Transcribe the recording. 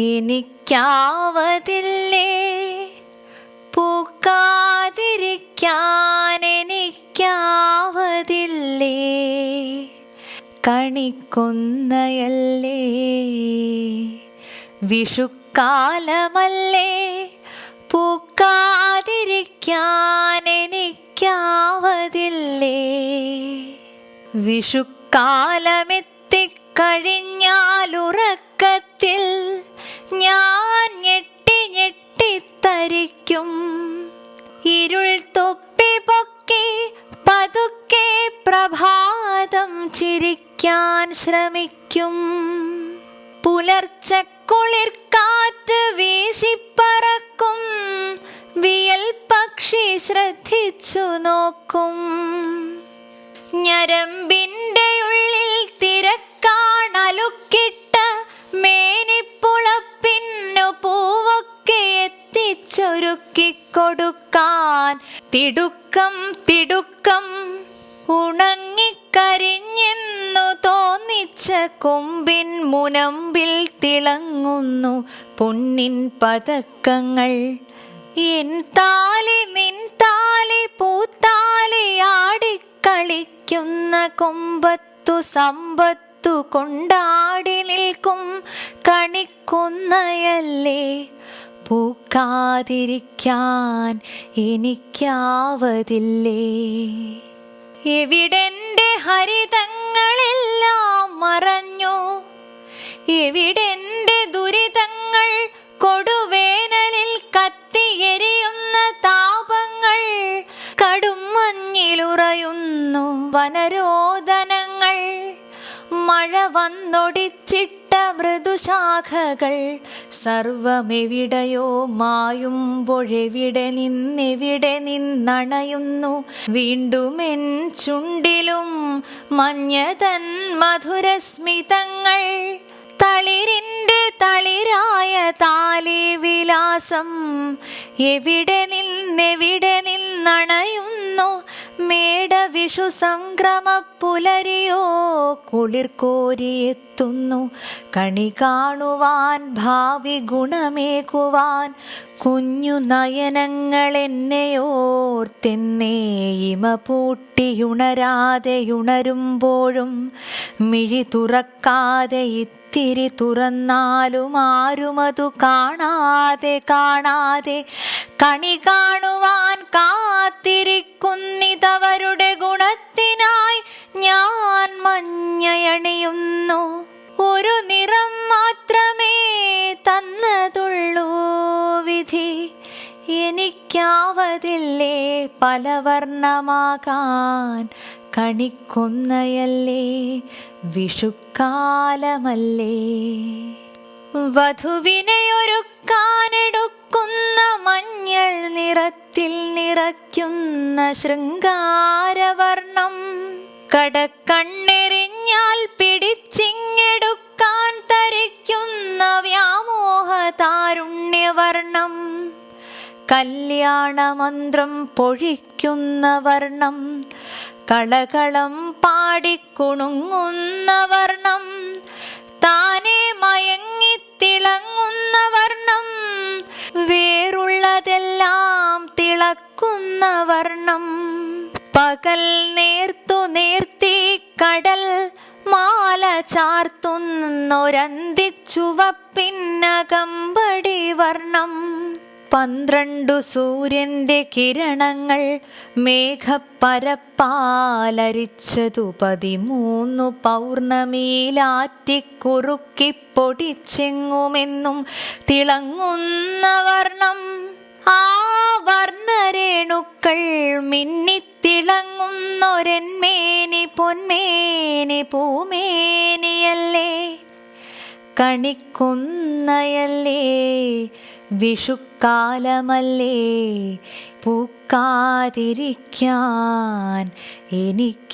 എനിക്കാവതില്ലേ പൂക്കാതിരിക്കാൻ, എനിക്കാവതില്ലേ കണിക്കൊന്നയല്ലേ, വിഷുക്കാലമല്ലേ പൂക്കാതിരിക്കാൻ എനിക്കാവതില്ലേ. വിഷുക്കാലമെത്തിക്കഴിഞ്ഞാലുറക്കത്തിൽ ഞാൻ ഞെട്ടി ഞെട്ടിത്തരിക്കും. ഇരുൾ തൊപ്പി പൊക്കി പതുക്കെ പ്രഭാതം ചിരിക്കാൻ ശ്രമിക്കും. പുലർച്ചക്കുളിർക്കാറ്റ് വീശിപ്പറക്കും, വിയൽ പക്ഷി ശ്രദ്ധിച്ചു നോക്കും. ഞരമ്പിൻ്റെ ഉള്ളിൽ തിരക്കാണലുക്കിട്ട മേനിപ്പുളപ്പിന്നു പൂവൊക്കെ എത്തിച്ചൊരുക്കിക്കൊടുക്കാൻ തിടുക്കം തിടുക്കം. ഉണങ്ങിക്കരിഞ്ഞെന്നു തോന്നിച്ച കൊമ്പിൻ മുനമ്പിൽ തിളങ്ങുന്നു പൊന്നിൻ പതക്കങ്ങൾ. എൻ താലി നിൻ താലി പൂത്താലി ആടിക്കളിക്കുന്ന കൊമ്പത്തു സമ്പത്തു കൊണ്ടാടി നിൽക്കും കണിക്കൊന്നയല്ലേ പൂക്കാതിരിക്കാൻ എനിക്കാവതില്ലേ. എവിടെൻ്റെ ഹരിതങ്ങളെല്ലാം മറഞ്ഞു, എവിടെൻ്റെ ദുരിതങ്ങൾ കൊടുവേനലിൽ കത്തിയെരിയുന്ന താപങ്ങൾ. കടും മഞ്ഞിലുറയുന്നു വനരോദനങ്ങൾ, മഴ വന്നൊടിച്ചിട്ട മൃദുശാഖകൾ. സർവമെവിടെയോ മായുമ്പോഴെവിടെ നിന്നണയുന്നു വീണ്ടുമെൻ ചുണ്ടിലും മഞ്ഞതൻ മധുരസ്മിതങ്ങൾ. തളിരിൻ്റെ തളിരായ താലി വിലാസം എവിടെ നിന്നണയുന്നു. മേടവിഷു സംക്രമ പുലരിയോ കുളിർക്കോരിയെത്തുന്നു കണി കാണുവാൻ, ഭാവി ഗുണമേകുവാൻ. കുഞ്ഞു നയനങ്ങൾ എന്നെയോർത്തെന്നേ ഇമ പൂട്ടിയുണരാതെയുണരുമ്പോഴും മിഴി തുറക്കാതെ ഇത്തിരി തുറന്നാലും ആരുമതു കാണാതെ കണി കാണുവാൻ കാത്തിരിക്കുന്നിതവരുടെ ഗുണത്തിനായി ഞാൻ മഞ്ഞയണിയുന്നു. ഒരു നിറം മാത്രമേ തന്നതുള്ളൂ വിധി, എനിക്കാവതില്ലേ പലവർണ്ണമാകാൻ കണിക്കൊന്നയല്ലേ വിഷുക്കാലമല്ലേ. വധുവിനെയൊരുക്കാനെടുക്കുന്ന മഞ്ഞൾ നിറത്തിൽ നിറയ്ക്കുന്ന ശൃംഗാരവർണം, കടക്കണ്ണെറിഞ്ഞാൽ പിടിച്ചിങ്ങെടുക്കാൻ തരിക്കുന്ന വ്യാമോഹതാരുണ്യവർണം, കല്യാണമന്ത്രം പൊഴിക്കുന്ന വർണം, കളകളം പാടിക്കുണുങ്ങുന്ന വർണം, താനെ മയങ്ങിത്തിളങ്ങുന്ന വർണം, വേറുള്ളതെല്ലാം തിളക്കുന്ന വർണം. പകൽ നേർത്തു നേർത്തി കടൽ മാല ചാർത്തുന്നൊരന്തിച്ചുവപ്പിന്നകമ്പടി വർണം. 12 സൂര്യന്റെ കിരണങ്ങൾ മേഘപ്പരപ്പാലരിച്ചതു 13 പൗർണമിയിലാറ്റിക്കുറുക്കിപ്പൊടിച്ചെങ്ങുമെന്നും തിളങ്ങുന്ന വർണം. ആ വർണ്ണരേണുക്കൾ മിന്നിത്തിളങ്ങുന്നൊരെന്മേനി പൊന്മേനി പൂമേനിയല്ലേ കണിക്കൊന്നയല്ലേ വിഷുക്കാലമല്ലേ പൂക്കാതിരിക്കാൻ എനിക്കാവതില്ലേ.